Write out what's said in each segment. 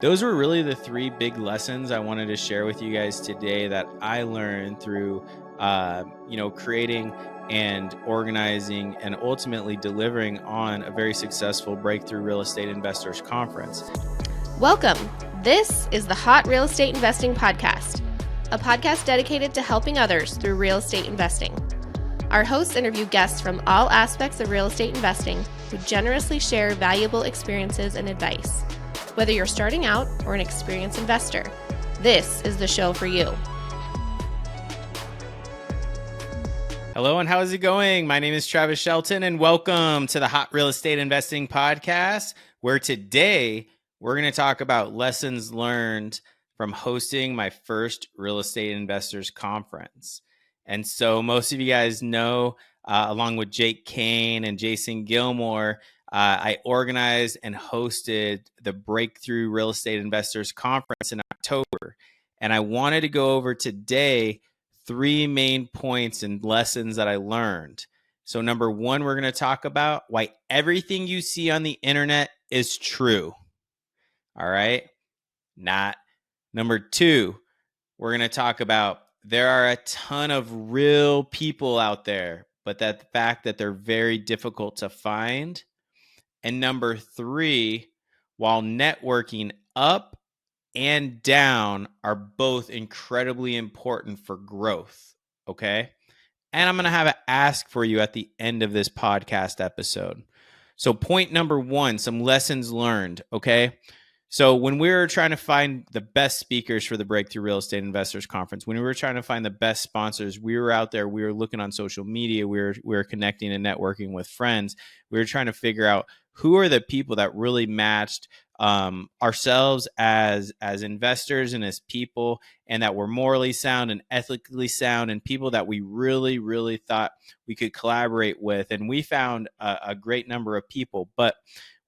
Those were really the three big lessons I wanted to share with you guys today that I learned through, creating and organizing and ultimately delivering on a very successful Breakthrough Real Estate Investors Conference. Welcome. This is the Hot Real Estate Investing Podcast, a podcast dedicated to helping others through real estate investing. Our hosts interview guests from all aspects of real estate investing who generously share valuable experiences and advice. Whether you're starting out or an experienced investor, this is the show for you. Hello, and how's it going? My name is Travis Shelton, and welcome to the Hot Real Estate Investing Podcast, where today we're going to talk about lessons learned from hosting my first Real Estate Investors Conference. And so most of you guys know, along with Jake Kane and Jason Gilmore, I organized and hosted the Breakthrough Real Estate Investors Conference in October. And I wanted to go over today three main points and lessons that I learned. So number one, we're going to talk about why everything you see on the internet is true. All right? Not. Number two, we're going to talk about there are a ton of real people out there, but that the fact that they're very difficult to find. And number three, while networking up and down are both incredibly important for growth, okay? And I'm going to have an ask for you at the end of this podcast episode. So point number one, some lessons learned, okay? So when we were trying to find the best speakers for the Breakthrough Real Estate Investors Conference, when we were trying to find the best sponsors, we were out there, we were looking on social media, we were connecting and networking with friends. We were trying to figure out who are the people that really matched ourselves as investors and as people, and that were morally sound and ethically sound, and people that we really, really thought we could collaborate with. And we found a great number of people, but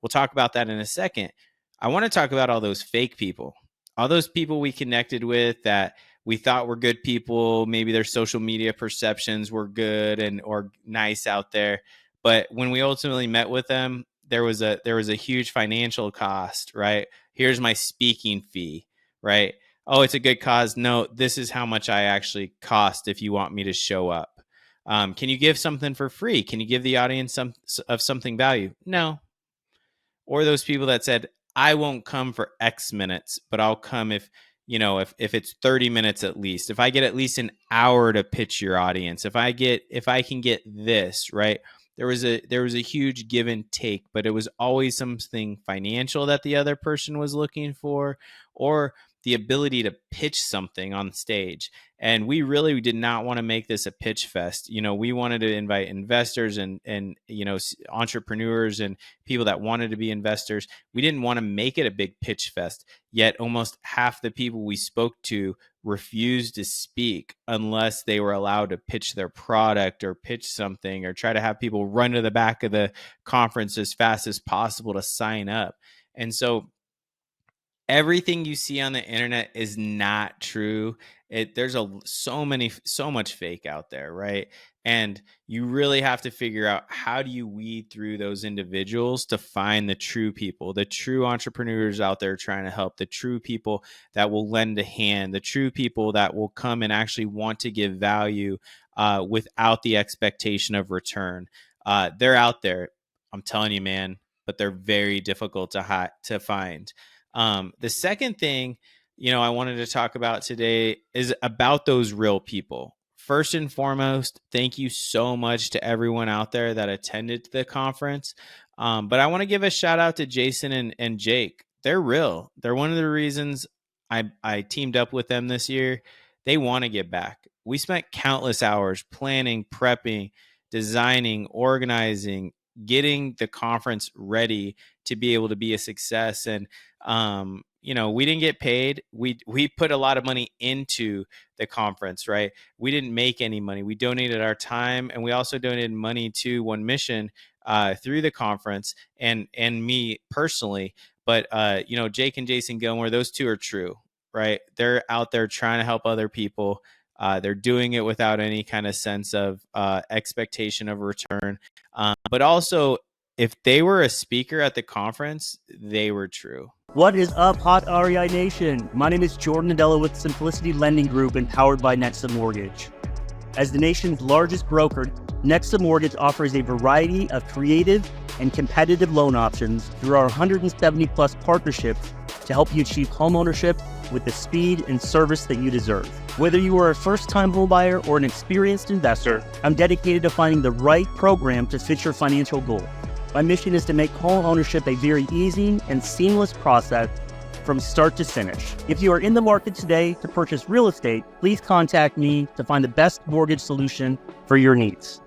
we'll talk about that in a second. I want to talk about all those fake people, all those people we connected with that we thought were good people. Maybe their social media perceptions were good or nice out there. But when we ultimately met with them, there was a huge financial cost, right? Here's my speaking fee, right? Oh, it's a good cause. No, this is how much I actually cost if you want me to show up. Can you give something for free? Can you give the audience something value? No. Or those people that said, I won't come for X minutes, but I'll come if it's 30 minutes at least. If I get at least an hour to pitch your audience, if I can get this, right? There was a huge give and take, but it was always something financial that the other person was looking for, or the ability to pitch something on stage. And we really did not want to make this a pitch fest. We wanted to invite investors and entrepreneurs and people that wanted to be investors. We didn't want to make it a big pitch fest, yet almost half the people we spoke to refused to speak unless they were allowed to pitch their product or pitch something, or try to have people run to the back of the conference as fast as possible to sign up. And so everything you see on the internet is not true. There's so much fake out there, right? And you really have to figure out, how do you weed through those individuals to find the true people, the true entrepreneurs out there trying to help, the true people that will lend a hand, the true people that will come and actually want to give value without the expectation of return. They're out there, I'm telling you, man, but they're very difficult to find. The second thing, I wanted to talk about today is about those real people. First and foremost, thank you so much to everyone out there that attended the conference. But I want to give a shout out to Jason and Jake. They're real. They're one of the reasons I teamed up with them this year. They want to get back. We spent countless hours planning, prepping, designing, organizing, getting the conference ready to be able to be a success. And we didn't get paid. We put a lot of money into the conference, right? We didn't make any money. We donated our time, and we also donated money to One Mission through the conference, and me personally. But Jake and Jason Gilmore, those two are true, right? They're out there trying to help other people. They're doing it without any kind of sense of expectation of return. But also, if they were a speaker at the conference, they were true. What is up, Hot REI Nation? My name is Jordan Nadella with Simplicity Lending Group and powered by Nexa Mortgage. As the nation's largest broker, Nexa Mortgage offers a variety of creative and competitive loan options through our 170 plus partnerships to help you achieve homeownership with the speed and service that you deserve. Whether you are a first-time homebuyer or an experienced investor, I'm dedicated to finding the right program to fit your financial goal. My mission is to make home ownership a very easy and seamless process from start to finish. If you are in the market today to purchase real estate, please contact me to find the best mortgage solution for your needs.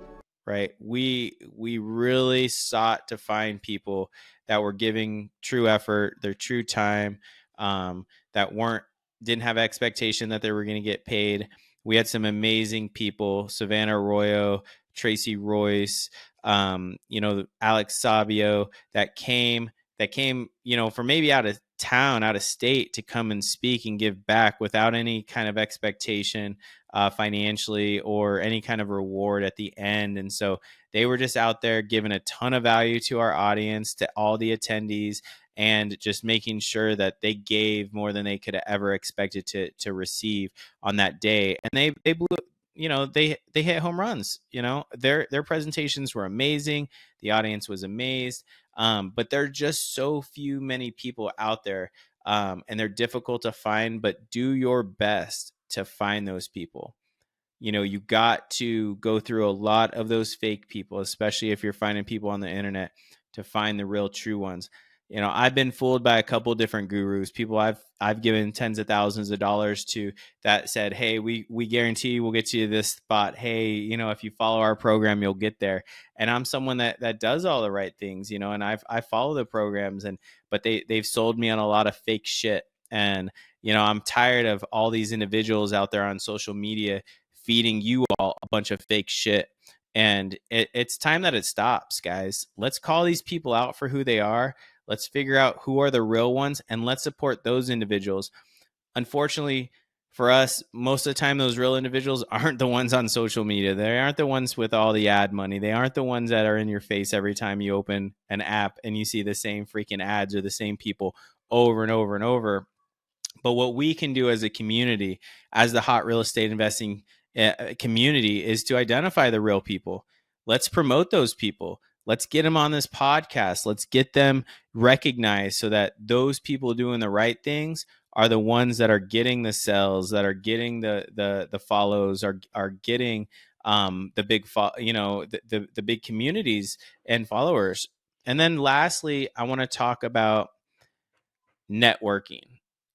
Right. We really sought to find people that were giving true effort, their true time, that didn't have expectation that they were going to get paid. We had some amazing people: Savannah Arroyo, Tracy Royce, Alex Sabio, that came, from maybe out of town, out of state, to come and speak and give back without any kind of expectation financially or any kind of reward at the end. And so they were just out there giving a ton of value to our audience, to all the attendees, and just making sure that they gave more than they could have ever expected to receive on that day. And they blew, they hit home runs. Their presentations were amazing. The audience was amazed. But there are just many people out there, and they're difficult to find, but do your best to find those people. You got to go through a lot of those fake people, especially if you're finding people on the internet, to find the real true ones. I've been fooled by a couple different gurus, people I've given tens of thousands of dollars to, that said, hey, we guarantee we'll get you to this spot. Hey, if you follow our program, you'll get there. And I'm someone that does all the right things, and I follow the programs, but they've sold me on a lot of fake shit. And, I'm tired of all these individuals out there on social media feeding you all a bunch of fake shit. And it's time that it stops, guys. Let's call these people out for who they are. Let's figure out who are the real ones, and let's support those individuals. Unfortunately for us, most of the time, those real individuals aren't the ones on social media. They aren't the ones with all the ad money. They aren't the ones that are in your face every time you open an app and you see the same freaking ads or the same people over and over and over. But what we can do as a community, as the hot real estate investing community, is to identify the real people. Let's promote those people. Let's get them on this podcast. Let's get them recognized so that those people doing the right things are the ones that are getting the sales, that are getting the follows, are getting the big the big communities and followers. And then lastly, I want to talk about networking.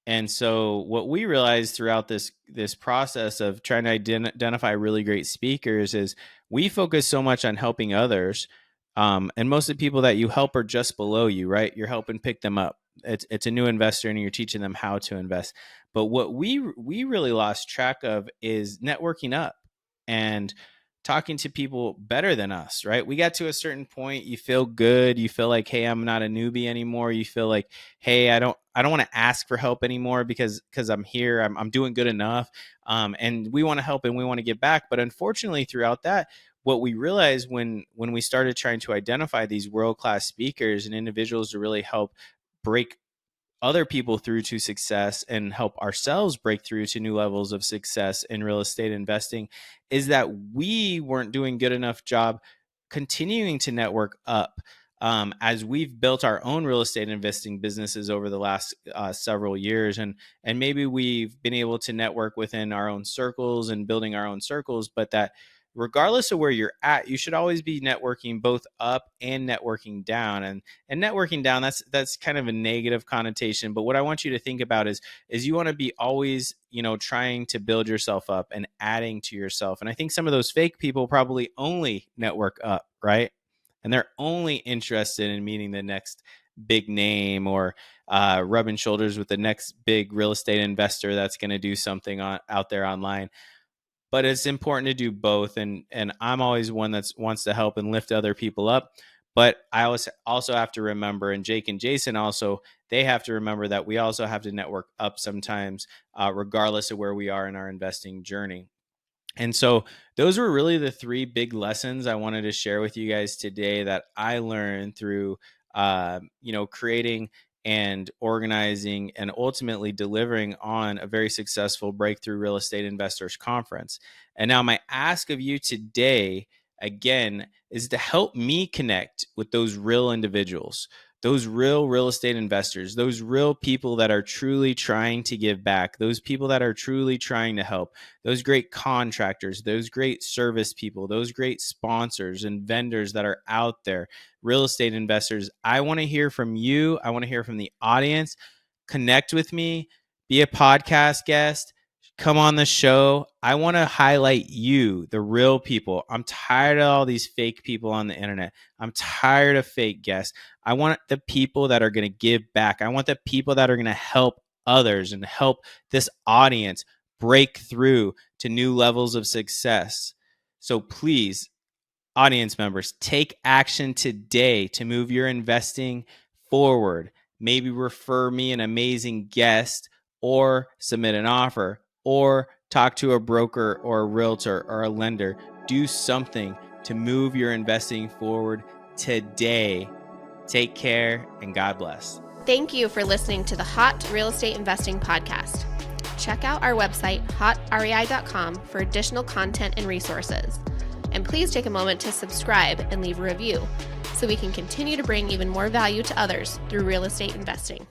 And so what we realized throughout this process of trying to identify really great speakers is we focus so much on helping others. And most of the people that you help are just below you, right? You're helping pick them up. It's a new investor and you're teaching them how to invest. But what we really lost track of is networking up and talking to people better than us, right? We got to a certain point, you feel good. You feel like, hey, I'm not a newbie anymore. You feel like, hey, I don't want to ask for help anymore because I'm here. I'm doing good enough. And we want to help and we want to give back. But unfortunately, throughout that, what we realized when we started trying to identify these world-class speakers and individuals to really help break other people through to success and help ourselves break through to new levels of success in real estate investing, is that we weren't doing good enough job continuing to network up. As we've built our own real estate investing businesses over the last several years, and maybe we've been able to network within our own circles and building our own circles, but that regardless of where you're at, you should always be networking both up and networking down. And networking down, that's kind of a negative connotation. But what I want you to think about is you want to be always, trying to build yourself up and adding to yourself. And I think some of those fake people probably only network up, right? And they're only interested in meeting the next big name or rubbing shoulders with the next big real estate investor that's going to do something out there online. But it's important to do both. And I'm always one that wants to help and lift other people up. But I also have to remember, and Jake and Jason also, they have to remember that we also have to network up sometimes, regardless of where we are in our investing journey. And so those were really the three big lessons I wanted to share with you guys today that I learned through, creating and organizing and ultimately delivering on a very successful Breakthrough Real Estate Investors Conference. And now my ask of you today, again, is to help me connect with those real individuals, those real estate investors, those real people that are truly trying to give back, those people that are truly trying to help, those great contractors, those great service people, those great sponsors and vendors that are out there, real estate investors. I want to hear from you. I want to hear from the audience. Connect with me, be a podcast guest, come on the show. I want to highlight you, the real people. I'm tired of all these fake people on the internet. I'm tired of fake guests. I want the people that are going to give back. I want the people that are going to help others and help this audience break through to new levels of success. So please, audience members, take action today to move your investing forward. Maybe refer me an amazing guest, or submit an offer, or talk to a broker or a realtor or a lender. Do something to move your investing forward today. Take care and God bless. Thank you for listening to the Hot Real Estate Investing Podcast. Check out our website, hotrei.com, for additional content and resources. And please take a moment to subscribe and leave a review so we can continue to bring even more value to others through real estate investing.